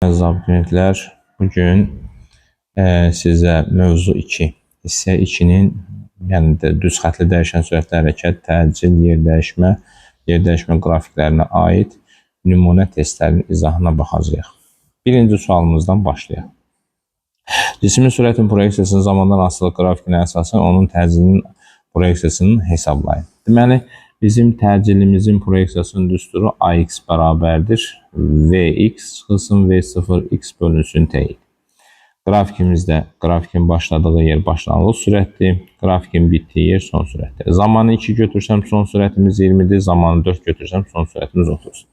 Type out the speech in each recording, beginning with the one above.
Əziz abituriyentlər, bugün sizə mövzu 2, hissə 2-nin yəni düz xətli dəyişən sürətli hərəkət, təcil, yer dəyişmə qrafiklərinə aid nümunə testlərinin izahına baxacağıq. Birinci sualımızdan başlayaq. Cismin sürətin proyeksiyasının zamandan asılı qrafikinə əsasən onun təcilinin proyeksiyasını hesablayın. Deməli, bizim təcillimizin proyeksiyasının düsturu AX bərabərdir VX çıxılsın V0 X bölünsün T. Grafikimizdə grafikin başladığı yer başlanğıc sürətdir, grafikin bitdiyi yer son sürətdir. Zamanı 2 götürsəm son sürətimiz 20-dir, zamanı 4 götürsəm son sürətimiz 30.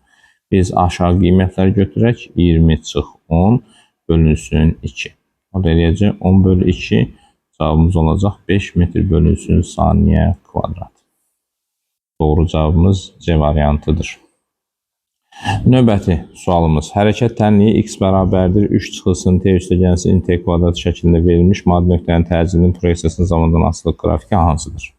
Biz aşağı qiymətləri götürək, 20 çıx 10 bölünsün 2. O da eləyəcək 10 bölü 2, cavabımız olacaq 5 metr bölünsün saniyə kvadrat. Doğru cavabımız C variantıdır. Növbəti sualımız. Hərəkət tənliyi x bərabərdir 3 çıxılsın t üstəgəlsin t kvadrat şəklində verilmiş maddi nöqtənin təcilinin proyeksiyasının zamandan asılı qrafiki hansıdır?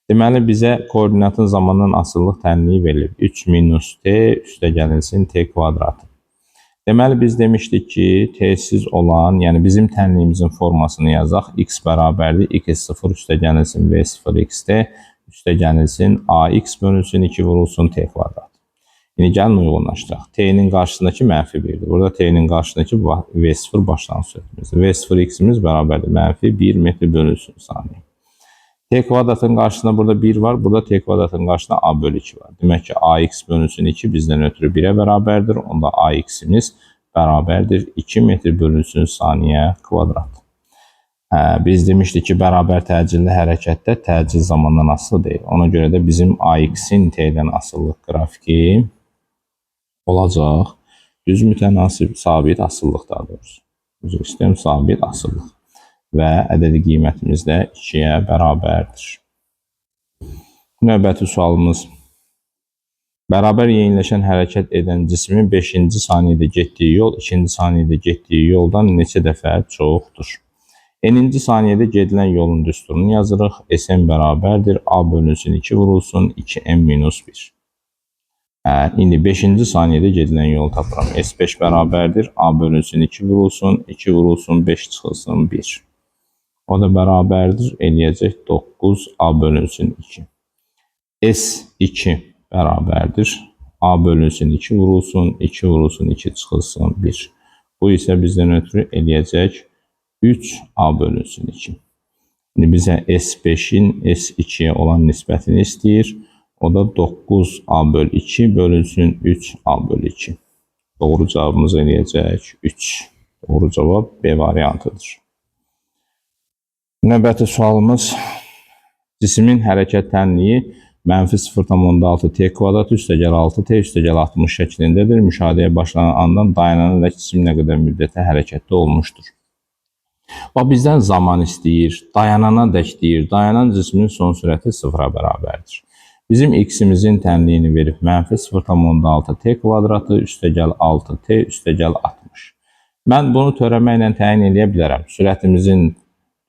Deməli, bizə koordinatın zamandan asılılıq tənliyi verilir. 3 minus t üstəgəlinsin t kvadratı. Deməli, biz demişdik ki, t-siz olan, yəni bizim tənliyimizin formasını yazaq. X bərabərdir x0 üstəgəlinsin v0 xt üstəgənilsin ax bölünsün 2 vurulsun t kvadrat. Yəni gəlin uyğunlaşdıraq. T'nin qarşısındakı mənfi 1'dir. Burada T'nin qarşısındakı V0 başlanğıc sürətimizdir. V0 x'imiz bərabərdir mənfi 1 metr bölünsün saniyə. T kvadratın qarşısında burada 1 var. Burada T kvadratın qarşısında A bölü 2 var. Demək ki, AX bölünsün 2 bizdən ötürü 1'ə bərabərdir. Onda AX'imiz bərabərdir 2 metr bölünsün saniyə kvadrat. Biz demişdik ki, bərabər təcilli hərəkətdə təcil zamandan asılı deyil. Ona görə də bizim AX-in T'dən asıllıq qrafiki olacaq. Düz mütənasib sabit asıllıq daha doğrusu. Üzr istəyirəm, sabit asıllıq. Və ədədi qiymətimiz də 2'yə bərabərdir. Növbəti sualımız. Bərabər yeniləşən hərəkət edən cismin 5-ci saniyədə getdiyi yol 2-ci saniyədə getdiyi yoldan neçə dəfə çoxdur? N'inci saniyədə gedilən yolun düsturunu yazırıq. Sn bərabərdir A bölünsün 2 vurulsun 2n minus 1. İndi 5-ci saniyədə gedilən yolu tapıram. S5 bərabərdir A bölünsün 2 vurulsun 2 vurulsun 5 çıxılsın 1. O da bərabərdir. Eləyəcək 9 A bölünsün 2. S2 bərabərdir A bölünsün 2 vurulsun 2 vurulsun 2 çıxılsın 1. Bu isə bizdən ötürü eləyəcək 3 A bölünsün 2. Şimdi bizə S5'in S2'ye olan nisbətini istəyir. O da 9 A bölü 2 bölünsün 3 A bölü 2. Doğru cevabımız eləyəcək 3. Doğru cevap B variantıdır. Növbəti sualımız. Cismin hərəkət tənliyi mənfi 0,6 t kvadrat üstəgəl 6 t üstəgəl 60 şəklindədir. Müşahidəyə başlanan andan dayanana cisim nə qədər müddətə hərəkətdə olmuşdur. O bizdən zaman istəyir, dayanana dək deyir, dayanan cismin son sürəti 0'a bərabərdir. Bizim x'imizin tənliyini verib mənfi 0,6 t kvadratı üstəgəl 6 t üstəgəl 60. Mən bunu törəməklə təyin edə bilərəm. Sürətimizin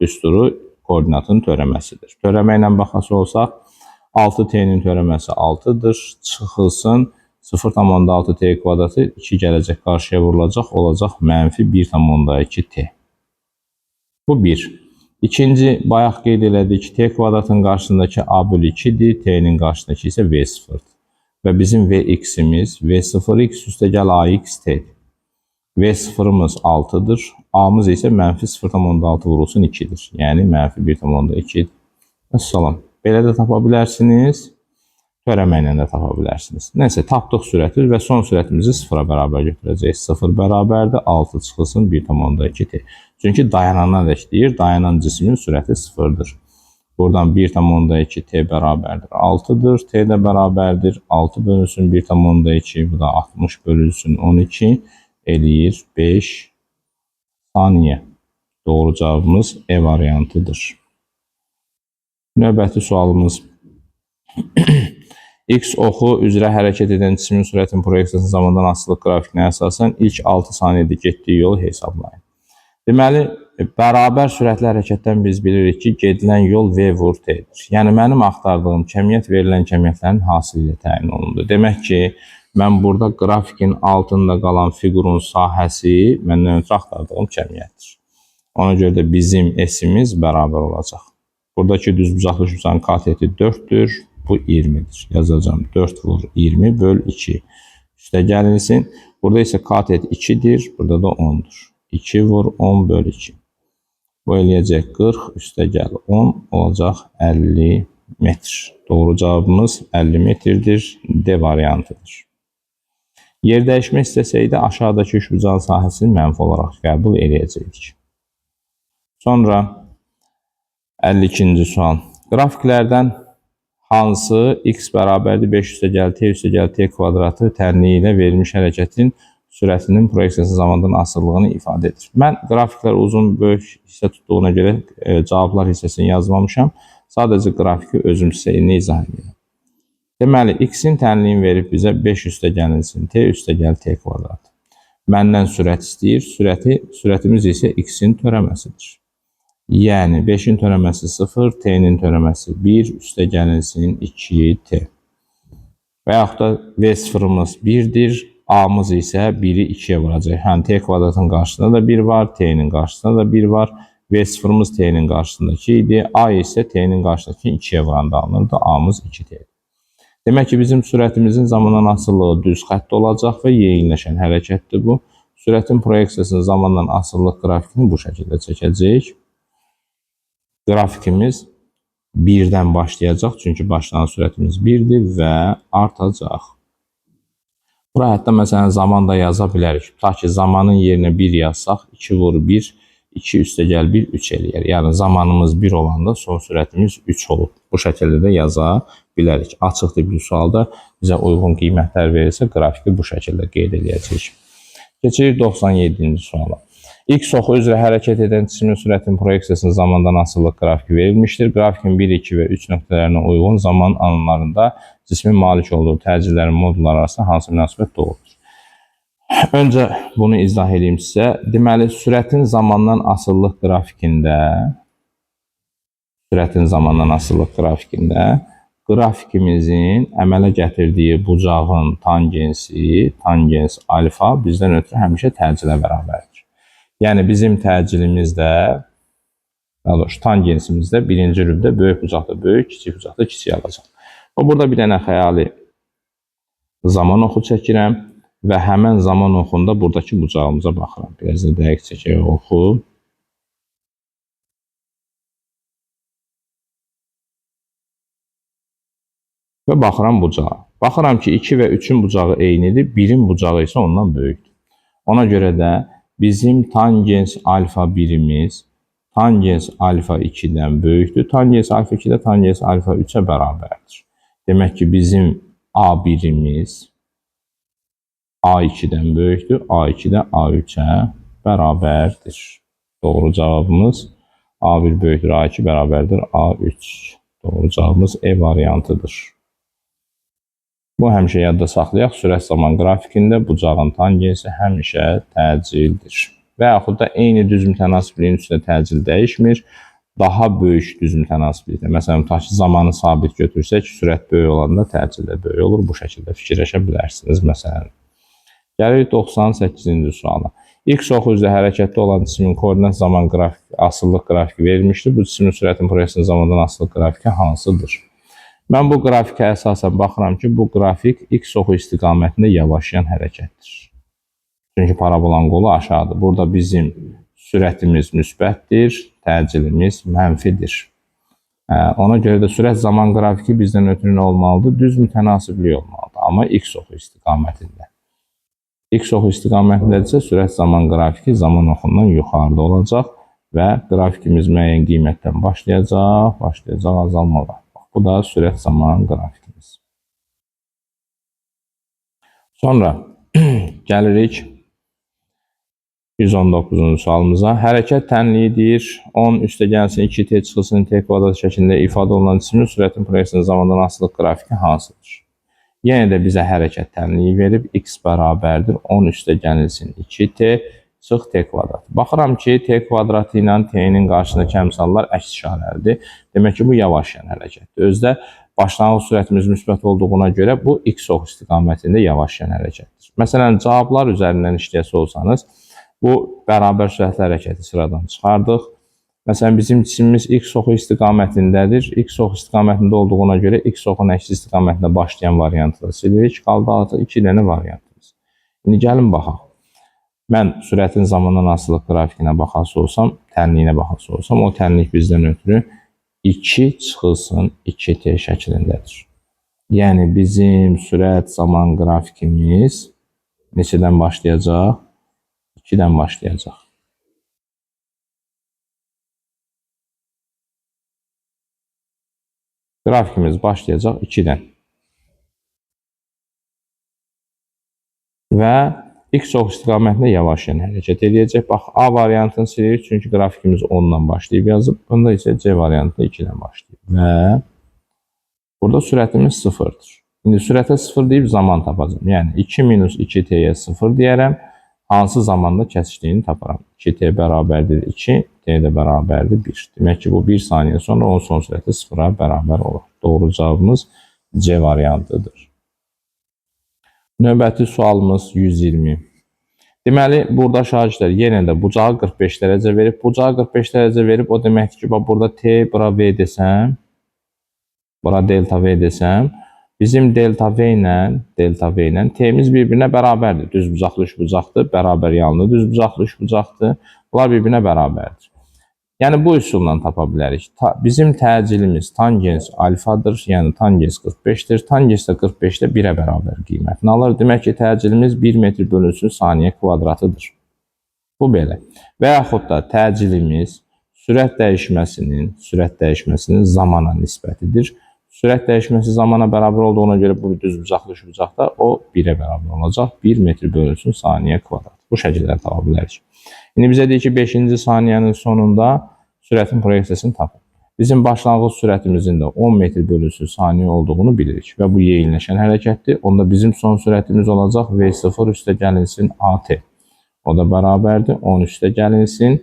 düsturu koordinatın törəməsidir. Törəməklə baxası olsaq, 6t'nin törəməsi 6'dır. Çıxılsın 0,6 t kvadratı 2 gələcək qarşıya vurulacaq, olacaq mənfi 1,2 t. Bu 1. İkinci, bayaq qeyd elədik, t kvadratın qarşısındakı A bölü 2'dir, t'nin qarşısındakı isə V0'dır. Və bizim Vx'imiz V0x üstəgəl AX t'dir. V0'ımız 6'dır, A'mız isə mənfi 0,6 vurulsun 2'dir. Yəni mənfi 1,2'dir. Əssalam. Belə də tapa bilərsiniz, törəməklə də tapa bilərsiniz. Nəysə, tapdıq sürəti və son sürətimizi 0'a bərabər götürəcək. 0 bərabərdir, 6 çıxılsın 1,2 t. Çünki dayanana dək deyir, dayanan cismin sürəti 0'dır. Buradan 1,2 t bərabərdir 6'dır, t də bərabərdir 6 bölünsün 1,2, bu da 60 bölünsün 12 eləyir 5 saniyə. Doğru cavabımız E variantıdır. Növbəti sualımız. X oxu üzrə hərəkət edən cismin sürətin proyeksiyasının zamandan asılı qrafikinə əsasən ilk 6 saniyədə getdiyi yolu hesablayın. Deməli, bərabər sürətli hərəkətdən biz bilirik ki, gedilən yol V vur T'dir. Yəni, mənim axtardığım kəmiyyət verilən kəmiyyətlərin hasili ilə təyin olundu. Demək ki, Mən burada qrafikin altında qalan fiqurun sahəsi məndən ötürü axtardığım cəmiyyətdir. Ona görə də bizim S-imiz bərabər olacaq. Buradakı düzbucaqlı üçbucağın kateti 4'dür. Bu 20'dir. Yazacağım 4 vur 20 böl 2. Üstə gəlinsin. Burada isə katet 2'dir. Burada da 10'dur. 2 vur 10 böl 2. Bu eləyəcək 40. Üstə gəl 10 olacaq 50 metr. Doğru cavabımız 50 metrdir. D variantıdır. Yer dəyişmək istəsəydi aşağıdakı üçbucağın sahəsini mənfi olaraq qəbul eləyəcəkdik. Sonra 52-ci sual. Qrafiklərdən hansı x bərabərdir 5 üstə gəl t kvadratı tənliyi ilə verilmiş hərəkətin sürətinin proyeksiyası zamandan asılılığını ifadə edir. Mən qrafiklər uzun böyük hissə tutduğuna görə cavablar hissəsini yazmamışam. Sadəcə qrafiki özüm sizə izah edirəm. Deməli, x-in tənliyini verib bizə 5 üstə gəlinsin t üstə gəl t kvadratı. Məndən sürət istəyir. Sürətimiz isə x-in törəməsidir. Yəni 5'in törəməsi 0, t'nin törəməsi 1, üstə gəlinsin 2t. Və yaxud da v0'ımız 1'dir, a'mız isə 1'i 2'ye vuracaq. Yəni t kvadratın qarşısında da 1 var, t'nin qarşısında da 1 var. v0'ımız t'nin qarşısındakı idi, a isə t'nin qarşısındakı 2'ye vuranda alınırdı, a'mız 2t. Demək ki, bizim sürətimizin zamandan asılılığı düz xəttdə olacaq və yeyinləşən hərəkətdir bu. Sürətin proyeksiyasının zamandan asıllıq qrafikini bu şəkildə çəkəcəyik. Qrafikimiz 1'dən başlayacaq, çünki başlanan sürətimiz 1'dir və artacaq. Bura hətta məsələn zaman da yaza bilərik. Ta ki zamanın yerinə 1 yazsaq, 2 vur 1, 2 üstə gəl 1, 3 eləyər. Yəni zamanımız 1 olanda son sürətimiz 3 olub. Bu şəkildə də yaza bilərik. Açıq tipli sualda bizə uyğun qiymətlər verilsə, grafiki bu şəkildə qeyd edəcəyik. Keçirik 97-ci suala. X oxu üzrə hərəkət edən cismin sürətin proyeksiyasının zamandan asıllıq qrafiki verilmişdir. Grafikin 1, 2 və 3 nöqtələrinə uyğun zaman alanlarında cismin malik olduğu təcillərin modulları arasında hansı münasibət doğrudur? Öncə bunu izah edeyim sizə. Deməli, sürətin zamandan asıllıq qrafikində grafikimizin əmələ gətirdiyi bucağın tangens alfa bizdən ötürü həmişə təcillə bərabərdir. Yəni bizim təcilimiz də, daha doğrusu tangensimizdə birinci rübdə böyük bucaqda böyük, kiçik bucaqda kiçik alacaq. Burada bir dənə xəyali zaman oxu çəkirəm və həmən zaman oxunda buradakı bucağımıza baxıram. Biraz da dəqiq çəkək oxu. Və baxıram bucağa. Baxıram ki 2 və 3'ün bucağı eynidir, 1'in bucağı isə ondan böyükdür. Ona görə də bizim tangens alfa 1'imiz tangens alfa 2'dən böyükdür. Tangens alfa 2 də tangens alfa 3'ə bərabərdir. Demək ki bizim A1'imiz A2'dən böyükdür. A2 də A3'ə bərabərdir. Doğru cavabımız A1 böyükdür, A2 bərabərdir, A3. Doğru cavabımız E variantıdır. Bu həmişə yadda saxlayaq. Sürət zaman qrafikində bucağın tangensi həmişə təcildir. Və yaxud da eyni düz mütənasibliyin üstündə təcil dəyişmir. Daha böyük düz mütənasiblikdə. Məsələn, tutaq ki, zamanı sabit götürsək, sürət böyük olanda təcil də böyük olur. Bu şəkildə fikirləşə bilərsiniz. Məsələn, gəlirik 98-ci suala. X oxu üzrə hərəkətdə olan cismin koordinat zaman asıllıq qrafiki verilmişdir. Bu cismin sürətin proyeksiyasının zamandan asıllıq qrafiki hansıdır? Mən bu qrafikə əsasən baxıram ki, bu qrafik X oxu istiqamətində yavaşlayan hərəkətdir. Çünki parabolanın qolu aşağıdır. Burada bizim sürətimiz müsbətdir, təcilimiz mənfidir. Ona görə də sürət zaman qrafiki bizdən ötürü nə olmalıdır? Düz mütənasiblik olmalıdır. Amma X oxu istiqamətində. X oxu istiqamətindədirsə, sürət zaman qrafiki zaman oxundan yuxarıda olacaq və qrafikimiz müəyyən qiymətdən başlayacaq azalmağa. Bu da sürət zaman qrafikimiz. Sonra gəlirik 119-cu sualımıza. Hərəkət tənliyidir. 10 üstə gəlsin 2t çıxılsın t kvadrat şəklində ifadə olunan cismin sürətin proyeksiyasının zamandan asıllıq qrafiki hansıdır? Yenə də bizə hərəkət tənliyi verib x bərabərdir 10 üstə gəlsin 2t çıx t kvadrat. Baxıram ki, t kvadratı ilə t'nin qarşısındakı əmsallar əks işarəlidir. Demək ki, bu yavaşlayan hərəkətdir. Özdə başlanğıc sürətimiz müsbət olduğuna görə bu x ox istiqamətində yavaşlayan hərəkətdir. Məsələn, cavablar üzərindən işləyəsi olsanız, bu bərabər sürətli hərəkəti sıradan çıxardıq. Məsələn, bizim cisimimiz x oxu istiqamətindədir. X oxu istiqamətində olduğuna görə x oxun əksi istiqamətində başlayan variantı da silirik. Qaldı artıq 2 dənə variantımız. İndi gəlin baxaq. Mən sürətin zamandan asılılıq qrafikinə baxası olsam, tənliyinə baxası olsam, o tənlik bizdən ötürü 2 çıxılsın 2t şəklindədir. Yəni bizim sürət zaman qrafikimiz neçədən başlayacaq? 2-dən başlayacaq. Qrafikimiz başlayacaq 2-dən. Və x ox istiqamətində yavaşlayan hərəkət edəcək. Bax, A variantını silirik, çünki qrafikimiz 10-dan başlayıb yazıb. Bunda isə C variantı 2-dən başlayıb. Və burada sürətimiz 0-dır. İndi sürətə 0 deyib zaman tapacağım. Yəni 2 minus 2t'yə 0 deyərəm. Hansı zamanda kəsişdiyini taparam. 2t bərabərdir 2, t də bərabərdir 1. Demək ki, bu 1 saniyə sonra onun son sürəti 0-a bərabər olur. Doğru cavabımız C variantıdır. Növbəti sualımız 120. Deməli, burada şagirdlər yenə də bucağı 45 dərəcə verib. Bucağı 45 dərəcə verib, o deməkdir ki, burada t, bura v desəm, bura delta v desəm, bizim delta v ilə t'miz bir-birinə bərabərdir. Düz bucaqlı üç bucaqdır, bərabər yanlı düz bucaqlı üç bucaqdır. Bunlar bir-birinə bərabərdir. Yəni bu üsulla tapa bilərik. Bizim təcilimiz tangens alfadır, yəni tangens 45-dir. Tangens də 45-də 1-ə bərabər qiymətini alır. Demək ki, təcilimiz 1 metr bölünsün saniyə kvadratıdır. Bu belə. Və yaxud da təcilimiz sürət dəyişməsinin zamana nisbətidir. Sürət dəyişməsi zamana bərabər olduğuna görə bu düz bucaqlı üç bucaqda o 1-ə bərabər olacaq. 1 metr bölünsün saniyə kvadrat. Bu şəkilləri tapa bilərik. İndi bizə deyir ki, 5-ci saniyənin sonunda sürətin proyeksiyasını tapın. Bizim başlanğıc sürətimizin də 10 metr bölünsün saniyə olduğunu bilirik və bu yeyinləşən hərəkətdir. Onda bizim son sürətimiz olacaq V0 üstə gəlinsin AT. O da bərabərdir 10 üstə gəlinsin.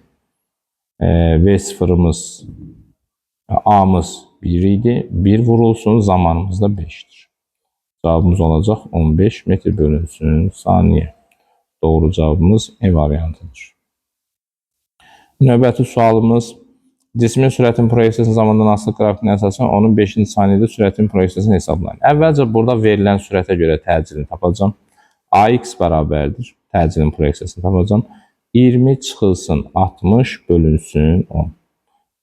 V0'ımız A'mız 1 idi. 1 vurulsun, zamanımız da 5'dir. Cavabımız olacaq 15 metr bölünsün saniyə. Doğru cavabımız E variantıdır. Növbəti sualımız, cismin sürətin proyeksiyasının zamandan asılı qrafikinə əsasən onun 5-ci saniyədə sürətin proyeksiyasını hesablayın. Əvvəlcə burada verilən sürətə görə təcilini tapacağım. AX bərabərdir. Təcilin proyeksiyasını tapacağım. 20 çıxılsın 60 bölünsün 10.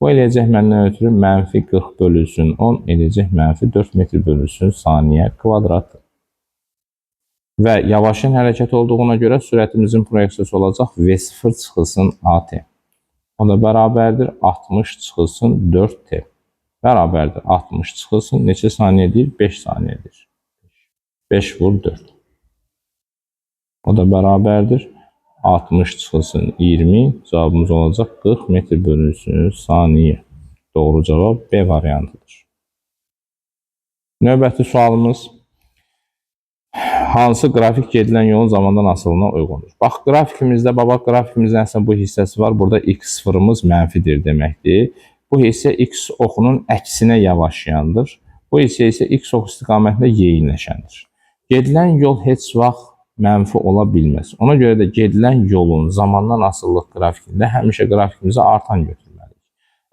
Bu eləyəcək məndən ötürü mənfi 40 bölünsün 10 eləyəcək mənfi 4 metr bölünsün saniyə kvadratı. Və yavaşlayan hərəkət olduğuna görə sürətimizin proyeksiyası olacaq V0 çıxılsın AT. O da bərabərdir 60 çıxılsın 4t. Bərabərdir 60 çıxılsın neçə saniyədir? 5 saniyədir. 5 vur 4. O da bərabərdir 60 çıxılsın 20. Cavabımız olacaq 40 metr bölünsün saniyə. Doğru cavab B variantıdır. Növbəti sualımız, hansı qrafik gedilən yolun zamandan asılılığına uyğundur? Bax, qrafikimizdə, qrafikimizin əslində bu hissəsi var. Burada x0'ımız mənfidir deməkdir. Bu hissə x oxunun əksinə yavaşlayandır. Bu hissə isə x ox istiqamətində yeyinləşəndir. Gedilən yol heç vaxt mənfi ola bilməz. Ona görə də gedilən yolun zamandan asıllıq qrafikində həmişə qrafikimizi artan götürməliyik.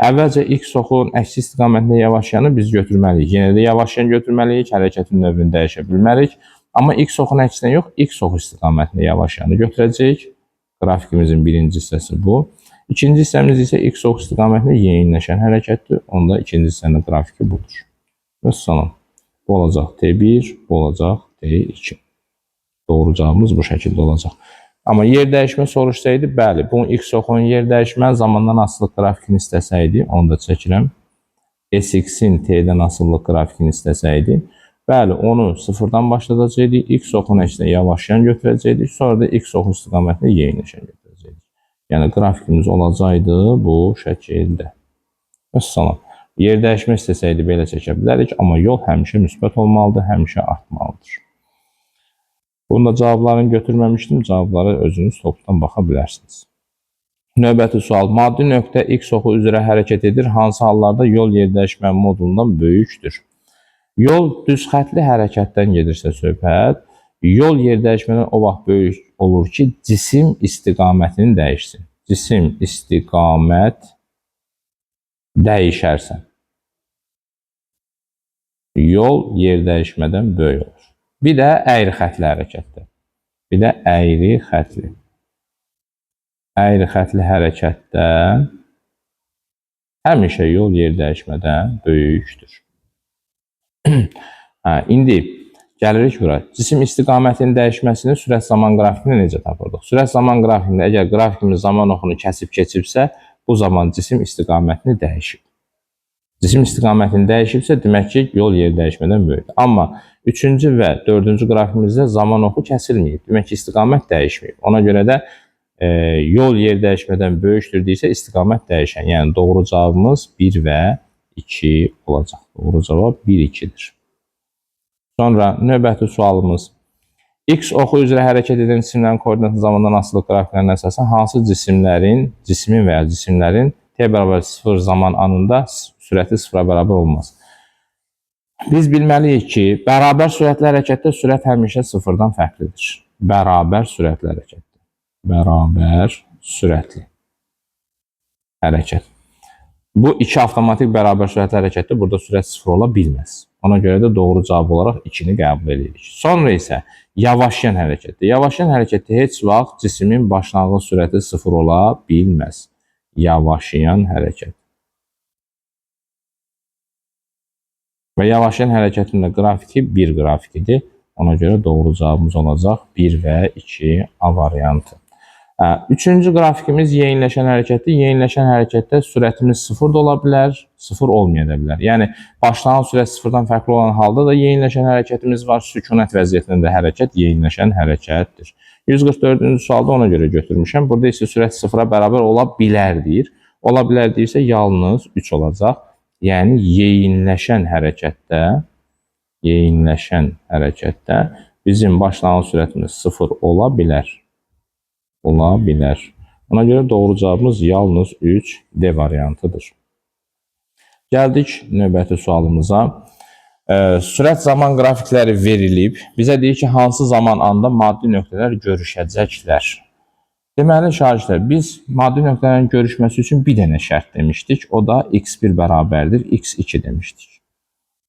Əvvəlcə x oxun əksi istiqamətində yavaşlayanı biz götürməliyik. Yenə də yavaşlayan götürməliyik, hərəkətin növünü dəyişə bilmərik. Amma x oxun əksinə yox, x ox istiqamətində yavaşlayanı götürəcəyik. Qrafikimizin birinci hissəsi bu. İkinci hissəmiz isə x ox istiqamətində yeyinləşən hərəkətdir. Onda ikinci hissənin qrafiki budur. Və salam. Bu olacaq T1, bu olacaq T2. Doğru cavabımız bu şəkildə olacaq. Amma yer dəyişmə soruşsaydı, bəli, bu x oxun yer dəyişmə zamandan asıllıq qrafikini istəsəydi, onu da çəkirəm. SX-in T'dən asıllıq qrafikini istəsəydi, bəli, onu sıfırdan başladacaqdik, x oxun əksinə yavaşlayan götürəcəkdik, sonra da x oxun istiqamətində yeyinləşən götürəcəkdik. Yəni, qrafikimiz olacaqdı bu şəkildə. Əssalam. Yer dəyişmə istəsəydi, belə çəkə bilərik, amma yol həmişə müsbət olmalıdır, həmişə artmalıdır. Bunda cavablarını götürməmişdim, cavabları özünüz topdan baxa bilərsiniz. Növbəti sual, maddi nöqtə x oxu üzrə hərəkət edir, hansı hallarda yol yer dəyişmə modulundan böyükdür? Yol düz xətli hərəkətdən gedirsə söhbət, yol yerdəyişmədən o vaxt böyük olur ki, cisim istiqamətini dəyişsin. Cisim istiqamət dəyişərsə. Yol yerdəyişmədən böyük olur. Bir də əyri xətli hərəkətdə. Bir də əyri xətli. Əyri xətli hərəkətdə həmişə yol yerdəyişmədən böyükdür. İndi gəlirik bura. Cisim istiqamətinin dəyişməsini sürət zaman qrafikində necə tapırdıq? Sürət zaman qrafikində əgər qrafikimiz zaman oxunu kəsib keçibsə, bu zaman cisim istiqamətini dəyişib. Cisim istiqamətini dəyişibsə, demək ki, yol yerdəyişmədən böyükdür. Amma 3-cü və 4-cü qrafikimizdə zaman oxu kəsilməyib. Demək ki, istiqamət dəyişməyib. Ona görə də yol yerdəyişmədən böyükdür deyirsə, istiqamət dəyişən. Yəni, doğru cavabımız 1 və 2 olacaq. Doğru cavab 1-2-dir. Sonra növbəti sualımız. X oxu üzrə hərəkət edən cisimlərin koordinatı zamandan asılı qrafiklərinə əsasən hansı cismin və ya cisimlərin t bərabər 0 zaman anında sürəti 0-a bərabər olmaz? Biz bilməliyik ki, bərabər sürətli hərəkətdə sürət həmişə 0-dan fərqlidir. Bərabər sürətli hərəkətdə. Bərabər sürətli hərəkət. Bu iki avtomatik bərabər sürətli hərəkətdə burada sürət 0 ola bilməz. Ona görə də doğru cavab olaraq 2-ni qəbul edirik. Sonra isə yavaşlayan hərəkətdə. Yavaşlayan hərəkətdə heç vaxt cismin başlanğıc sürəti 0 ola bilməz. Yavaşlayan hərəkət. Və yavaşlayan hərəkətin də qrafiki 1 qrafikidir. Ona görə doğru cavabımız olacaq 1 və 2 A variantı. Üçüncü qrafikimiz yeyinləşən hərəkətdir. Yeyinləşən hərəkətdə sürətimiz 0 da ola bilər, 0 olmaya da bilər. Yəni, başlanğıc sürət 0-dan fərqli olan halda da yeyinləşən hərəkətimiz var. Sükunət vəziyyətində də hərəkət yeyinləşən hərəkətdir. 144-cü sualda ona görə götürmüşəm. Burada isə sürət 0-a bərabər ola bilər deyir. Ola bilər deyirsə yalnız 3 olacaq. Yəni, yeyinləşən hərəkətdə bizim başlanğıc sürətimiz 0 ola bilər. Ola bilər. Ona görə doğru cavabımız yalnız 3 D variantıdır. Gəldik növbəti sualımıza. Sürət zaman qrafikləri verilib. Bizə deyir ki, hansı zaman anda maddi nöqtələr görüşəcəklər? Deməli, şagirdlər, biz maddi nöqtələrin görüşməsi üçün bir dənə şərt demişdik. O da x1 bərabərdir, x2 demişdik.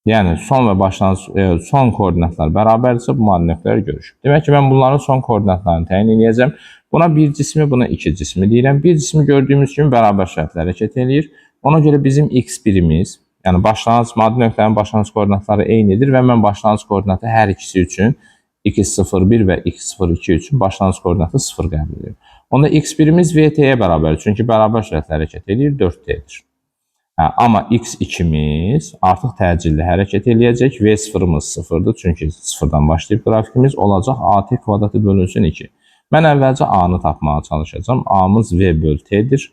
Yəni, son və başlanğıc son koordinatlar bərabərdirsə, bu maddi nöqtələr görüşür. Demək ki, mən bunların son koordinatlarını təyin edəcəm. Buna bir cismi, buna iki cismi deyirəm. Bir cismi gördüyümüz kimi bərabər sürətlə hərəkət edir. Ona görə bizim x1-imiz, yəni başlanğıc maddi nöqtələrin başlanğıc koordinatları eynidir və mən başlanğıc koordinatı hər ikisi üçün x01 və x02 üçün başlanğıc koordinatı 0 qəbul edir. Onda x1-imiz VT-yə bərabər, çünki bərabər sürətlə hərəkət edir, 4T-dir. Amma x2-miz artıq təcilli hərəkət eləyəcək. V0-ımız 0-dır, çünki 0-dan başlayıb qrafikimiz olacaq AT kvadratı bölünsün 2. Mən əvvəlcə A-nı tapmağa çalışacağım. A-mız V böl T-dir.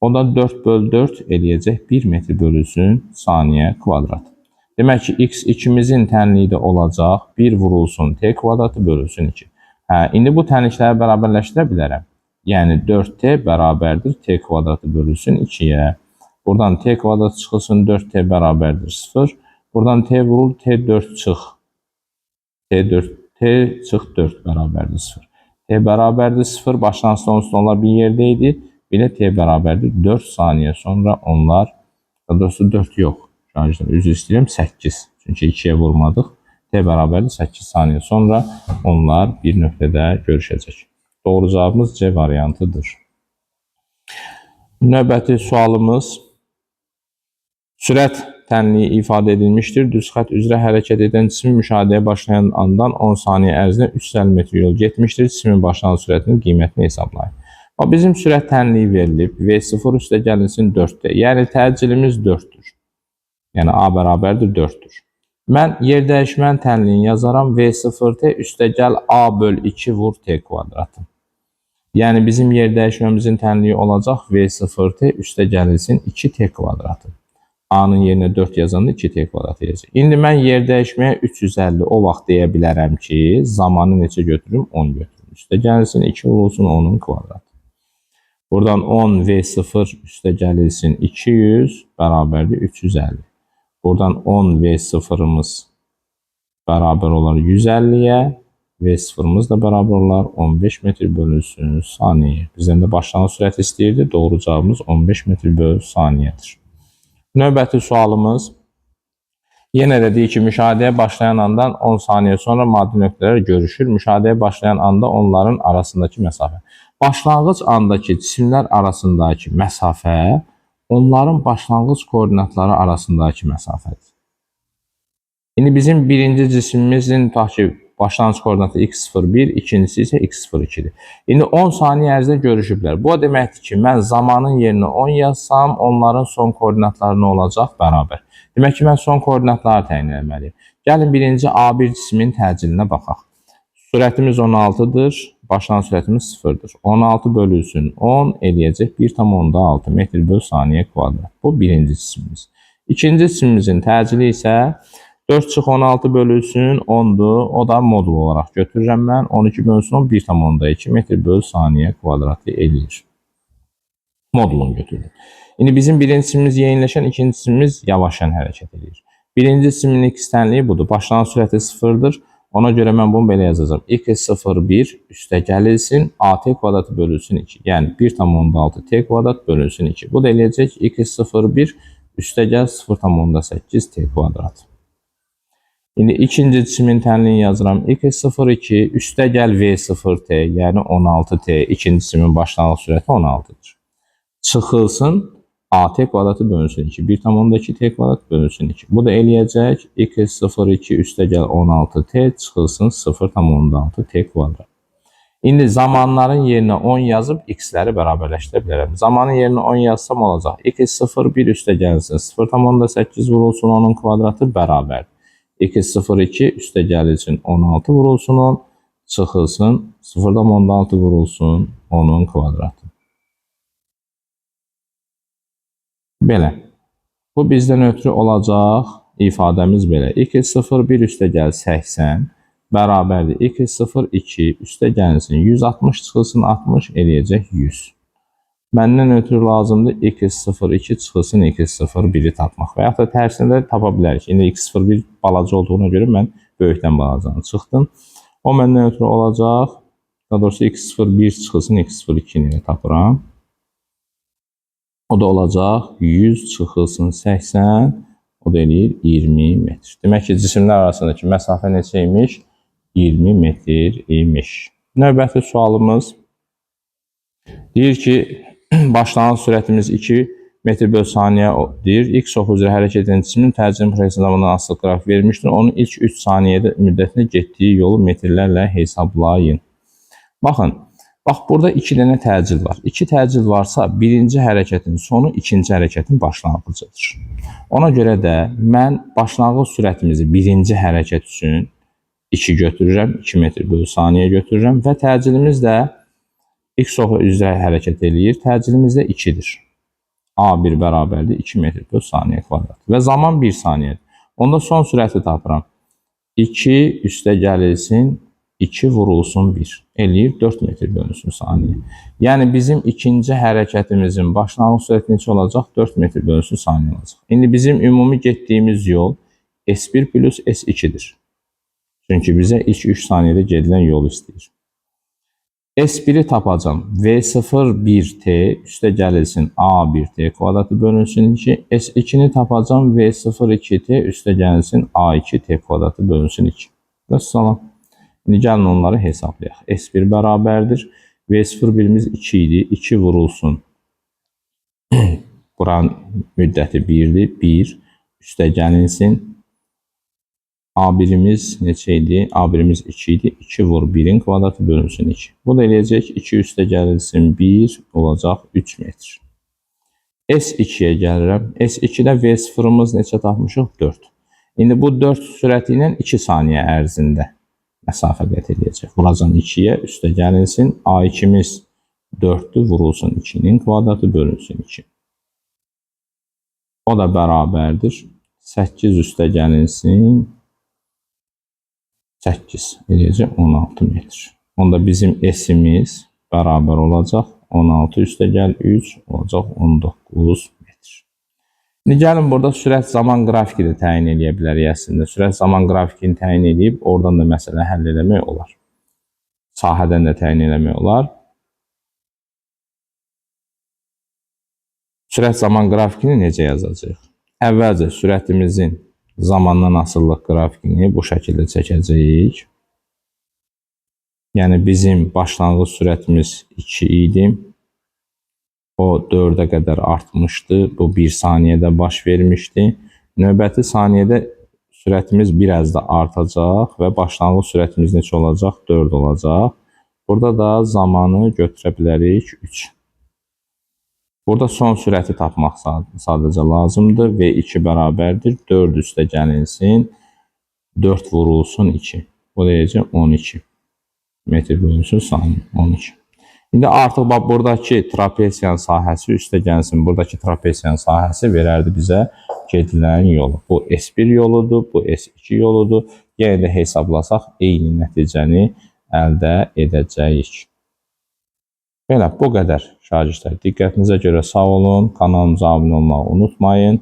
O da 4 böl 4 eləyəcək 1 metr bölünsün saniyə kvadrat. Demək ki, x2-mizin tənliyi də olacaq 1 vurulsun T kvadratı bölünsün 2. İndi bu tənlikləri bərabərləşdirə bilərəm. Yəni 4T bərabərdir T kvadratı bölünsün 2-yə. Buradan T kvadrat çıxılsın 4T bərabərdir 0. Buradan T vurul T4 çıx. T çıx 4 bərabərdir 0. T bərabərdir 0. Başlanğıcda onsuz onlar bir yerdə idi. Bir də T bərabərdir 4 saniyə sonra onlar, doğrusu 4 yox. Üzr istəyirəm 8. Çünki 2-yə vurmadıq. T bərabərdir 8 saniyə sonra onlar bir nöqtədə görüşəcək. Doğru cavabımız C variantıdır. Növbəti sualımız. Sürət tənliyi ifadə edilmişdir. Düz xətt üzrə hərəkət edən cisim müşahidəyə başlayan andan 10 saniyə ərzində 350 metr yol getmişdir. Cisimin başlanğıc sürətinin qiymətini hesablayın. Bizim sürət tənliyi verilib. V0 üstə gəlinsin 4-də. Yəni təcilimiz 4-dür. Yəni A bərabərdir 4-dür. Mən yer dəyişmənin tənliyini yazaram. V0T üstə gəl A böl 2 vur T kvadratı. Yəni bizim yer dəyişməmizin tənliyi olacaq V0T üstə gəlilsin 2T kvadratı. A-nın yerinə 4 yazanda 2T kvadratı yazır. İndi mən yer dəyişməyə 350 o vaxt deyə bilərəm ki, zamanı neçə götürüm? 10 götürüm. Üstə gəlilsin 2 vurulsun 10'un kvadratı. Buradan 10 V0 üstə gəlilsin 200 bərabərdir 350. Buradan 10 V0'ımız beraber olar 150'ye. V0'ımız da beraber olar 15 metr bölü saniye. Bizden de başlanğıc sürəti istəyirdi. Doğru cavabımız 15 metr bölü saniyedir. Növbəti sualımız. Yenə də deyir ki, müşahidəyə başlayan andan 10 saniyə sonra maddi nöqtələr görüşür. Müşahidəyə başlayan anda onların arasındakı məsafə. Başlanğıc andakı cisimlər arasındakı məsafə onların başlanğıc koordinatları arasındakı məsafədir. İndi bizim birinci cisimimizin başlanğıc koordinatı x01, ikincisi isə x02'dir. İndi 10 saniyə ərzində görüşüblər. Bu deməkdir ki, mən zamanın yerinə 10 yazsam, onların son koordinatları nə olacaq? Bərabər. Demək ki, mən son koordinatları təyin etməliyim. Gəlin birinci A1 cismin təcillinə baxaq. Sürətimiz 16'dır, başlanğıc sürətimiz 0'dır. 16 bölünsün 10 eləyəcək 1,6 metr bölü saniyə kvadrat. Bu birinci cisimimiz. İkinci cisimimizin təcili isə 4/16 bölünsün 10'dur. O da modul olaraq götürürəm mən. 12 bölünsün 10 1,2 metr bölü saniyə kvadratı eləyir. Modulunu götürürüm. İndi bizim birinci cisimimiz yeniləşən, ikinci cisimimiz yavaşan hərəkət edir. Birinci cisimin x tənliyi budur. Başlanğıc sürəti 0'dır. Ona görə mən bunu belə yazacağım. x01 üstə gəlilsin at kvadratı bölünsün 2. Yəni 1,6 t kvadrat bölünsün 2. Bu da eləyəcək x01 üstə gəl 0,8 t kvadrat. İndi ikinci cisimin tənliyini yazıram. x02 üstə gəl v0t, yəni 16t. İkinci cisimin başlanğıc sürəti 16'dır. Çıxılsın at kvadratı bölünsün 2. 1,2 t kvadrat bölünsün 2. Bu da eləyəcək x02 üstə gəl 16t çıxılsın 0,6 t kvadrat. İndi zamanların yerinə 10 yazıb x-ləri bərabərləşdirə bilərəm. Zamanın yerinə 10 yazsam olacaq. x01 üstə gəlsin 0,8 vurulsun onun kvadratı bərabərdir. x02 üstə gəlilsin 16 vurulsun 10 çıxılsın 0,6 vurulsun onun kvadratı. Belə. Bu bizdən ötürü olacaq ifadəmiz belə. x01 üstə gəl 80 bərabərdir. x02 üstə gəlsin 160 çıxılsın 60 eləyəcək 100. Məndən ötürü lazımdır x02 çıxılsın x01'i tapmaq. Və yaxud da tərsində tapa bilərik. İndi x01 balaca olduğuna görə mən böyükdən balacanı çıxdım. O məndən ötürü olacaq. Daha doğrusu x01 çıxılsın x02'ni ilə tapıram. O da olacaq 100 çıxılsın 80. O da eləyir 20 metr. Demək ki, cisimlər arasındakı məsafə neçəymiş? 20 metr imiş. Növbəti sualımız deyir ki, başlanğıc sürətimiz 2 metr bölü saniyə deyir. X oxu üzrə hərəkət edən cismin təcili proyeksiya zamanından asılı qrafik vermişdir. Onun ilk 3 saniyədə müddətində getdiyi yolu metrlərlə hesablayın. Baxın, bax burada 2 dənə təcil var. 2 təcil varsa birinci hərəkətin sonu ikinci hərəkətin başlanğıcıdır. Ona görə də mən başlanğıc sürətimizi birinci hərəkət üçün 2 götürürəm, 2 metr bölü saniyə götürürəm və təcilimiz də x oxu üzrə hərəkət eləyir. Təcilimiz də 2'dir. A1 bərabərdir 2 metr bölü saniyə kvadrat. Və zaman 1 saniyədir. Onda son sürəti tapıram. 2 üstə gəlilsin 2 vurulsun 1. Eləyir 4 metr bölünsün saniyə. Yəni bizim ikinci hərəkətimizin başlanğıc sürəti neçə olacaq? 4 metr bölünsün saniyə olacaq. İndi bizim ümumi getdiyimiz yol S1 plus S2'dir. Çünki bizə ilk 3 saniyədə gedilən yolu istəyir. S1'i tapacam. V01t üstə gəlilsin A1t kvadratı bölünsün 2. S2'ni tapacam. V02t üstə gəlilsin A2t kvadratı bölünsün 2. Və salam. İndi gəlin onları hesablayaq. S1 bərabərdir. V01'imiz 2 idi. 2 vurulsun. Buranın müddəti 1'dir. 1 üstə gəlinsin. A1'imiz neçə idi? A1'imiz 2 idi. 2 vur 1'in kvadratı bölünsün 2. Bu da eləyəcək 2 üstə gəlilsin 1 olacaq 3 metr. S2'yə gəlirəm. S2'də V0'ımız neçə tapmışıq? 4. İndi bu 4 sürəti ilə 2 saniyə ərzində məsafə qət eləyəcək. Vuracam 2'yə üstə gəlilsin. A2'miz 4'dür. Vurulsun 2'nin kvadratı bölünsün 2. O da bərabərdir. 8 üstə gəlinsin. 8 eləyəcək 16 metr. Onda bizim S-imiz bərabər olacaq. 16 üstə gəl 3 olacaq 19 metr. İndi gəlin burada sürət zaman qrafiki də təyin edə bilərik əslində. Sürət zaman qrafikini təyin edib oradan da məsələ həll eləmək olar. Sahədən də təyin eləmək olar. Sürət zaman qrafikini necə yazacağıq? Əvvəlcə sürətimizin zamandan asıllıq qrafikini bu şəkildə çəkəcəyik. Yəni bizim başlanğıc sürətimiz 2 idi. O 4-ə qədər artmışdı. Bu 1 saniyədə baş vermişdi. Növbəti saniyədə sürətimiz biraz da artacaq və başlanğıc sürətimiz neçə olacaq? 4 olacaq. Burada da zamanı götürə bilərik 3. Burada son sürəti tapmaq sadəcə lazımdır. V2 bərabərdir. 4 üstə gəlinsin. 4 vurulsun 2. Bu deyəcək 12. Metr bölünsün saniyə 12. İndi artıq bax buradakı trapesiyanın sahəsi üstə gəlsin. Buradakı trapesiyanın sahəsi verərdi bizə gedilən yolu. Bu S1 yoludur, bu S2 yoludur. Yenə də hesablasaq eyni nəticəni əldə edəcəyik. Belə, bu qədər şagirdlər. Diqqətinizə görə sağ olun. Kanalımıza abunə olmağı unutmayın.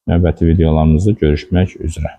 Növbəti videolarımızda görüşmək üzrə.